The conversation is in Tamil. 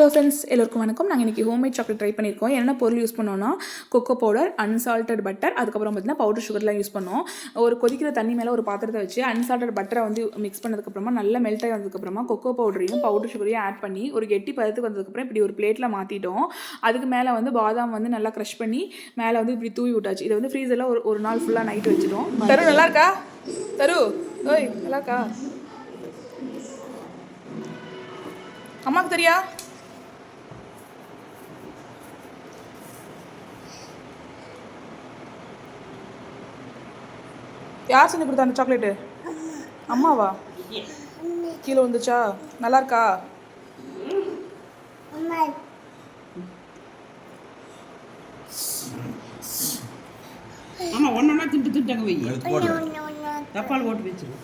ஹலோ ஃப்ரெண்ட்ஸ், எல்லோருக்கும் வணக்கம். நாங்கள் இன்றைக்கி ஹோம்மேட் சாக்லேட் ட்ரை பண்ணியிருக்கோம். என்ன பொருள் யூஸ் பண்ணோன்னா கொக்கோ பவுடர், அன்சால்டட் பட்டர், அதுக்கப்புறம் பார்த்தீங்கன்னா பவுடர் சுகர்லாம் யூஸ் பண்ணோம். ஒரு கொதிக்கிற தண்ணி மேலே ஒரு பாத்திரத்தை வச்சு அன்சால்டட் பட்டரை வந்து மிக்ஸ் பண்ணதுக்கப்புறமா நல்லா மெல்ட் ஆகி வந்ததுக்கப்புறமா கொக்கோ பவுடரையும் பவுடர் சுகரையும் ஆட் பண்ணி ஒரு கெட்டி பதத்துக்கு வந்ததுக்கப்புறம் இப்படி ஒரு பிளேட்டில் மாற்றிட்டோம். அதுக்கு மேலே வந்து பாதாம் வந்து நல்லா க்ரஷ் பண்ணி மேலே வந்து இப்படி தூவி விட்டாச்சு. இதை வந்து ஃப்ரீசரில் ஒரு நாள் ஃபுல்லாக நைட்டு வச்சுட்டோம். தரு நல்லா இருக்கா? தரு ஓய் நல்லா இருக்கா? அம்மாவுக்கு தெரியா? யார் செஞ்சு கொடுத்தா அந்த சாக்லேட்டு? அம்மாவா? கீழே வந்துச்சா? நல்லா இருக்கா? ஆமா ஒன்னொன்னா திண்டாங்க வை. தப்பால் போட்டு வச்சிரு.